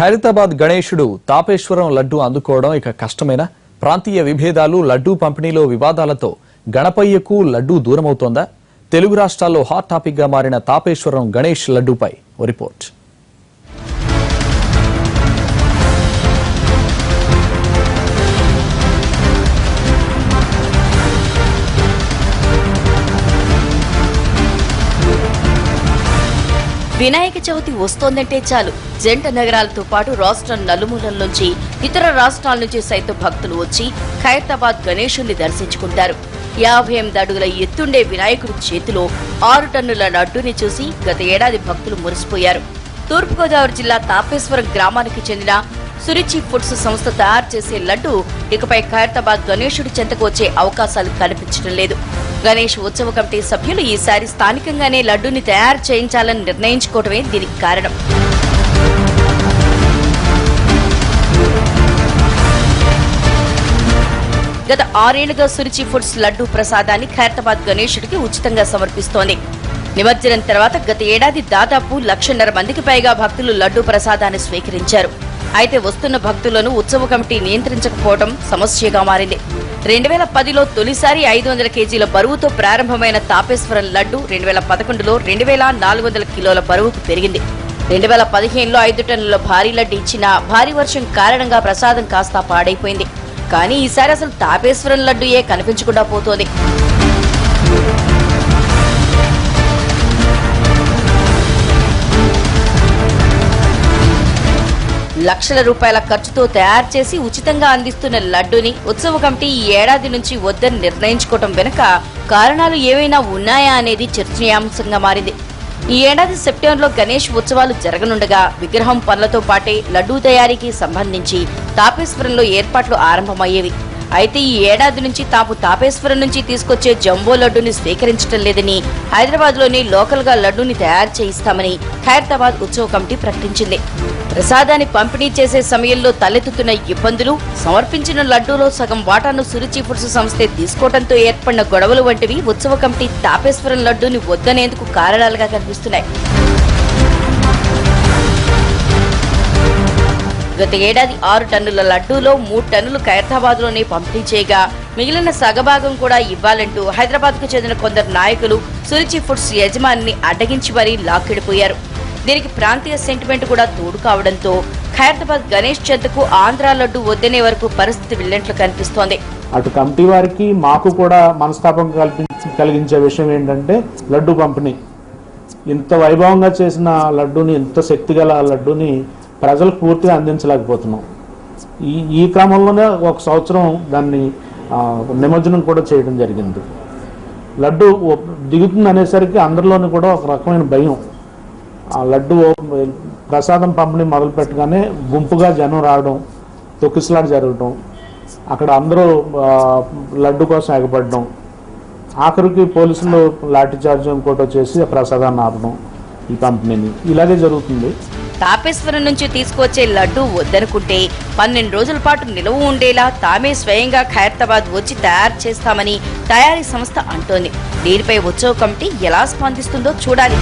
ఖైరతాబాద్ గణేశుడు తాపేశ్వరం లడ్డు అందుకోవడం ఇక కష్టమేనా? ప్రాంతీయ విభేదాలు, లడ్డు పంపిణీలో వివాదాలతో గణపయ్యకు లడ్డు దూరమవుతోందా? తెలుగు రాష్ట్రాల్లో హాట్ టాపిక్ గా మారిన తాపేశ్వరం గణేష్ లడ్డూపై ఓ రిపోర్ట్. వినాయక చవితి వస్తోందంటే చాలు జంట నగరాలతో పాటు రాష్ట్రం నలుమూలల నుంచి ఇతర రాష్ట్రాల నుంచి సైతం భక్తులు వచ్చి ఖైరతాబాద్ గణేశుణ్ణి దర్శించుకుంటారు. 58 అడుగుల ఎత్తుండే వినాయకుడి చేతిలో 6 టన్నుల లడ్డూని చూసి గత ఏడాది భక్తులు మురిసిపోయారు. తూర్పుగోదావరి జిల్లా తాపేశ్వరం గ్రామానికి చెందిన సురుచి ఫుడ్స్ సంస్థ తయారు చేసే లడ్డు ఇకపై ఖైరతాబాద్ గణేశుడి చెంతకు వచ్చే అవకాశాలు కనిపించడం లేదు. గణేష్ ఉత్సవ కమిటీ సభ్యులు ఈసారి స్థానికంగానే లడ్డూని తయారు చేయించాలని నిర్ణయించుకోవడమే దీనికి కారణం. గత 6 ఏళ్లుగా సురుచి ఫుడ్స్ లడ్డూ ప్రసాదాన్ని ఖైరతాబాద్ గణేశుడికి ఉచితంగా సమర్పిస్తోంది. నిమజ్జనం తర్వాత గత ఏడాది దాదాపు 1,50,000 మందికి పైగా భక్తులు లడ్డూ ప్రసాదాన్ని స్వీకరించారు. అయితే వస్తున్న భక్తులను ఉత్సవ కమిటీ నియంత్రించకపోవడం సమస్యగా మారింది. 2010లో తొలిసారి 500 కేజీల బరువుతో ప్రారంభమైన తాపేశ్వరం లడ్డు 2011లో 2,400 కిలోల బరువుకు పెరిగింది. 2015లో 5 టన్నుల భారీ లడ్డు ఇచ్చిన భారీ వర్షం కారణంగా ప్రసాదం కాస్త పాడైపోయింది. కానీ ఈసారి అసలు తాపేశ్వరం లడ్డూయే కనిపించకుండా పోతోంది. లక్షల రూపాయల ఖర్చుతో తయారు చేసి ఉచితంగా అందిస్తున్న లడ్డూని ఉత్సవ కమిటీ ఈ ఏడాది నుంచి వద్దని నిర్ణయించుకోవడం వెనుక కారణాలు ఏవైనా ఉన్నాయా అనేది చర్చనీయాంశంగా మారింది. ఈ ఏడాది సెప్టెంబర్లో గణేష్ ఉత్సవాలు జరగనుండగా విగ్రహం పనులతో పాటే లడ్డూ తయారీకి సంబంధించి తాపేశ్వరంలో ఏర్పాట్లు ఆరంభమయ్యేవి. అయితే ఈ ఏడాది నుంచి తాము తాపేశ్వరం నుంచి తీసుకొచ్చే జంబో లడ్డూని స్వీకరించడం లేదని, హైదరాబాద్లోని లోకల్ గా లడ్డూని తయారు చేయిస్తామని ఖైరతాబాద్ ఉత్సవ కమిటీ ప్రకటించింది. ప్రసాదాన్ని పంపిణీ చేసే సమయంలో తలెత్తుతున్న ఇబ్బందులు, సమర్పించిన లడ్డూలో సగం వాటాను సురుచి ఫుడ్స్ సంస్థే తీసుకోవడంతో ఏర్పడిన గొడవలు వంటివి ఉత్సవ కమిటీ తాపేశ్వరం లడ్డూని వద్దనేందుకు కారణాలుగా కనిపిస్తున్నాయి. గత ఏడాది 6 టన్నుల లడ్డూలో 3 టన్నులు ఖైరతాబాద్లోనే పంపిణీ చేయగా మిగిలిన సగభాగం కూడా ఇవ్వాలంటూ హైదరాబాద్కు చెందిన కొందరు నాయకులు సురుచి ఫుడ్స్ యజమానిని అడ్డగించి మరీ లాక్కెడిపోయారు. దీనికి ప్రాంతీయ సెంటిమెంట్ కూడా తోడు కావడంతో ఖైరతాబాద్ గణేష్ చెంతకు ఆంధ్ర లడ్డు వద్దనే వరకు పరిస్థితి వెళ్ళినట్లు కనిపిస్తోంది. అటు కమిటీ వారికి మాకు కూడా మనస్తాపం కలిగించే విషయం ఏంటంటే లడ్డు పంపిణీ ఇంత వైభవంగా చేసిన లడ్డూని, ఇంత శక్తిగల లడ్డూని ప్రజలకు పూర్తిగా అందించలేకపోతున్నాం. ఈ క్రమంలోనే ఒక సంవత్సరం దాన్ని నిమజ్జనం కూడా చేయడం జరిగింది. లడ్డు దిగుతుంది అనేసరికి అందరిలోని కూడా ఒక రకమైన భయం. ఆ లడ్డు ప్రసాదం పంపిణీ మొదలు పెట్టగానే గుంపుగా జనం రావడం, తొక్కిసలాట జరగడం, అక్కడ అందరూ లడ్డు కోసం ఎగబడడం, ఆఖరికి పోలీసులు లాఠీ చార్జ్ ఇంకోటో చేసి ఆ ప్రసాదాన్ని ఆపడం, ఈ పంపిణీని ఇలాగే జరుగుతుంది. తాపేశ్వరం నుంచి తీసుకొచ్చే లడ్డూ వద్దనుకుంటే 12 రోజుల పాటు నిలువ ఉండేలా తామే స్వయంగా ఖైరతాబాద్ వచ్చి తయారు చేస్తామని తయారీ సంస్థ అంటోంది. దీనిపై ఉత్సవ కమిటీ ఎలా స్పందిస్తుందో చూడాలి.